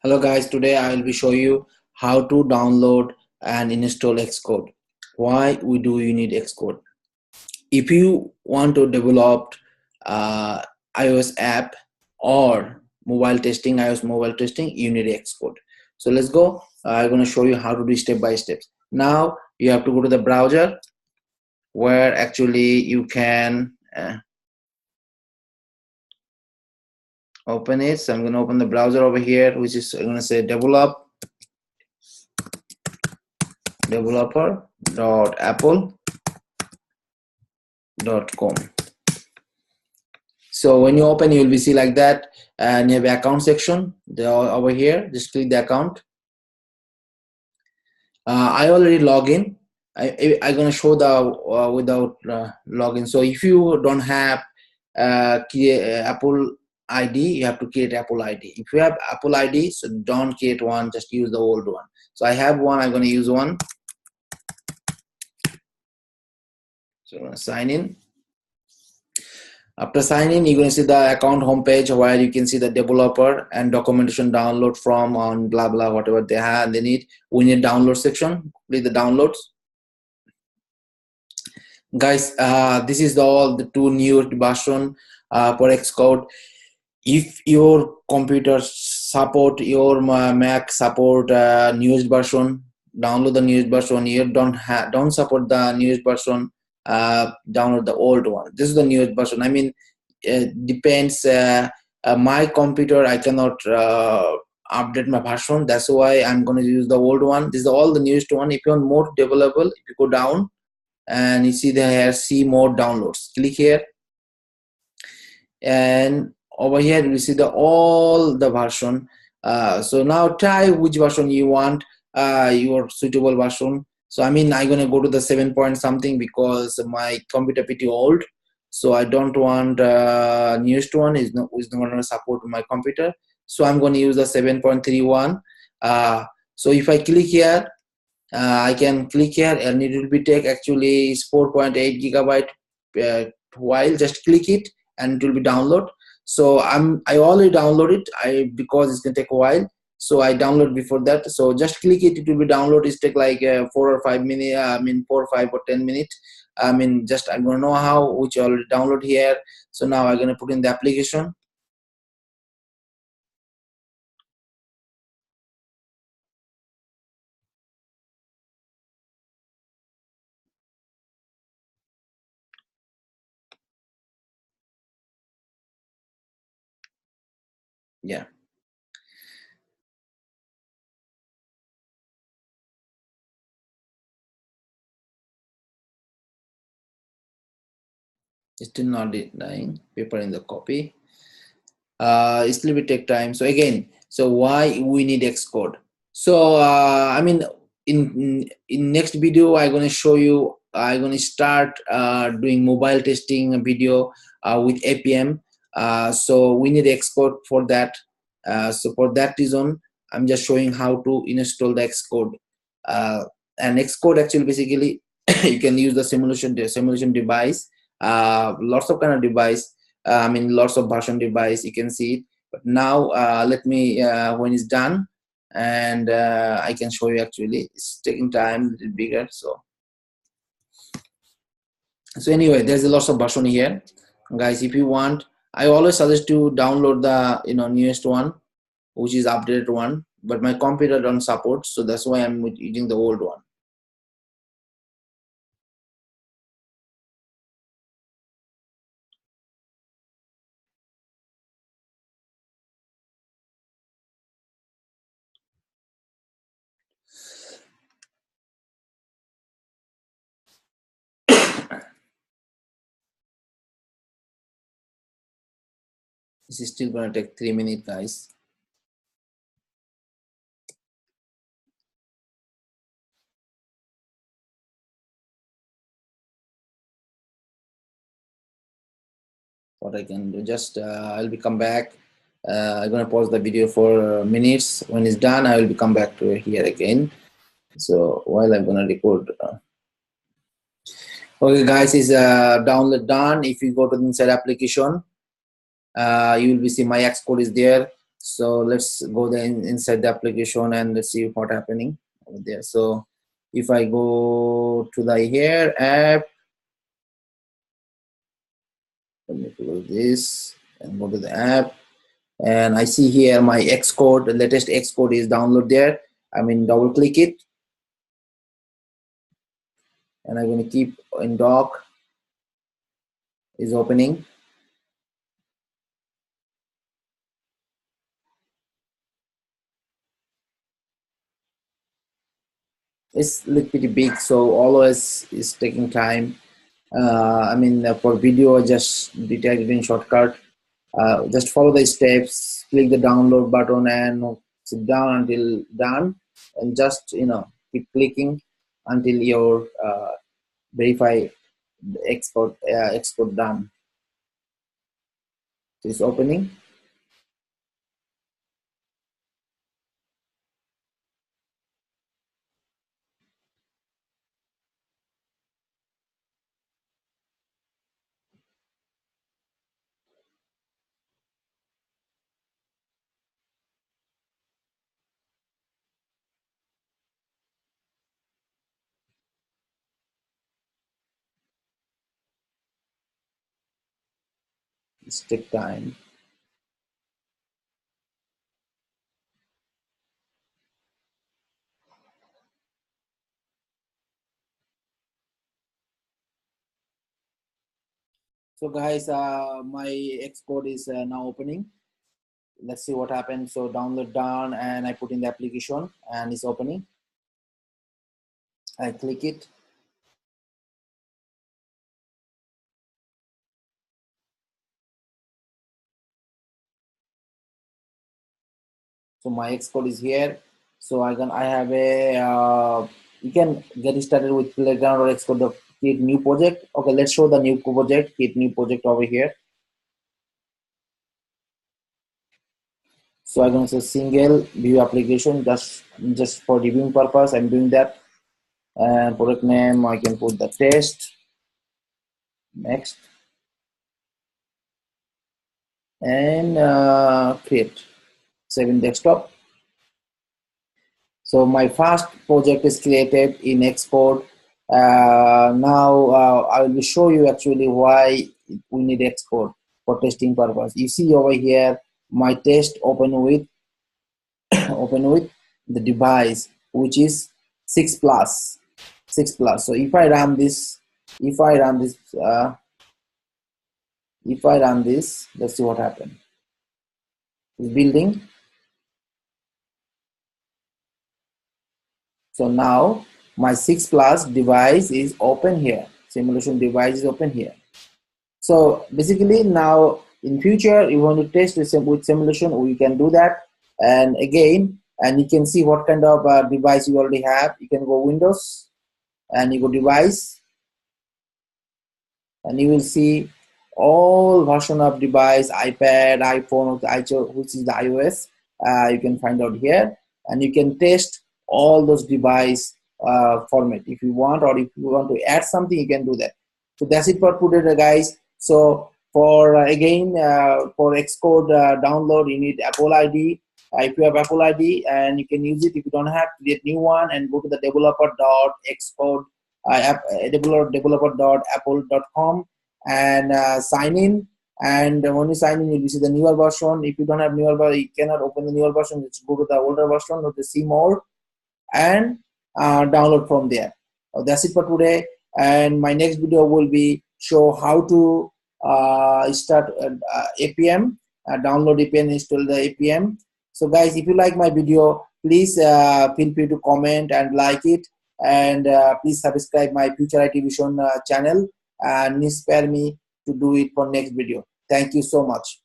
Hello guys, today I will be show you how to download and install Xcode. Why you need Xcode? If you want to develop uh, iOS app or iOS mobile testing, you need Xcode. So let's go. I'm going to show you how to do step by step. Now you have to go to the browser where actually you can open it. So I'm going to open the browser over here, which is I'm going to say developer.apple.com. So when you open, you will be see like that, and you have account section over here. Just click the account. I already log in. I'm gonna show the without login. So if you don't have Apple ID, you have to create Apple ID. If you have Apple ID, so don't create one. Just use the old one. So I have one. I'm gonna use one. So I'm gonna sign in. After signing, you're going to see the account homepage where you can see the developer and documentation download from on blah blah whatever they have. They need. We need download section. Click the downloads, guys. This is all the two new version for Xcode. If your computer support your Mac support newest version, download the newest version. You don't support the newest version. Download the old one. This is the newest version. I mean, depends. My computer, I cannot update my version. That's why I'm going to use the old one. This is all the newest one. If you want more developable, if you go down and you see here, see more downloads. Click here, and over here you see all the version. So now try which version you want, your suitable version. So I mean, I'm gonna go to the 7 point something because my computer pretty old, so I don't want newest one is not gonna support my computer. So I'm gonna use the 7.31. So if I click here, I can click here, and it will be take actually is 4.8 gigabyte. While just click it, and it will be download. So I already downloaded because it's gonna take a while. So I download before that. So just click it, it will be download. It take like 4 or 5 minutes. 4 or 5 or 10 minutes. Just I'm gonna know how which already download here. So now I'm gonna put in the application. Yeah. It's still not dying. Paper in the copy. It will take time. So again, so why we need Xcode? So in next video, I'm gonna show you. I'm gonna start doing mobile testing video with APM. So we need Xcode for that. So for that reason, I'm just showing how to install the Xcode. And Xcode actually basically you can use the simulation device. Lots of kind of device. Lots of version device. You can see it. But now let me when it's done, and I can show you. Actually, it's taking time, a little bigger. So anyway, there's a lot of version here, guys. If you want, I always suggest to download the newest one, which is updated one. But my computer don't support, so that's why I'm using the old one. This is still gonna take 3 minutes, guys. What I can do, just I'll be come back. I'm gonna pause the video for minutes. When it's done, I will be come back to here again. So while I'm gonna record. Okay, guys, is download done. If you go to the inside application, you will be see my Xcode is there. So let's go then inside the application and let's see what happening over there. So if I go to the here app, let me close this and go to the app, and I see here my Xcode, the latest Xcode is download there. I mean, double click it, and I'm going to keep in dock is opening. It's a little pretty big, so always is taking time. I mean, for video, just detailed in shortcut. Just follow the steps, click the download button, and sit down until done, and just keep clicking until your verify the export done. So it's opening. It's take time. So guys, my Xcode is now opening. Let's see what happens. So download done, and I put in the application, and it's opening. I click it. So my Xcode is here. So I have a you can get started with playground or Xcode the create new project. Okay, let's show the new project. Create new project over here. So I'm going to say single view application just for reviewing purpose. I'm doing that. And product name I can put the test. Next, and create. Save in desktop. So my first project is created in Xcode. Now I will show you actually why we need Xcode for testing purpose. You see over here my test open with open with the device which is 6 plus 6 plus. So if I run this, if I run this, let's see what happens. It's building. So now my 6 plus device is open here. Simulation device is open here. So basically now in future you want to test with simulation, we can do that. And again, and you can see what kind of device you already have. You can go Windows and you go device, and you will see all version of device, iPad, iPhone, which is the iOS. You can find out here, and you can test all those device format if you want, or if you want to add something, you can do that. So that's it for today, guys. So for again for Xcode download, you need Apple ID. If you have Apple ID, and you can use it. If you don't have, create new one and go to the developer.xcode developer.apple.com and sign in. And when you sign in, you see the newer version. If you don't have newer version, you cannot open the newer version. Just go to the older version, go to see more, and download from there. That's it for today. And my next video will be show how to start APM, download APM, install the APM. So guys, if you like my video, please feel free to comment and like it, and please subscribe my Future IT Vision channel and inspire me to do it for next video. Thank you so much.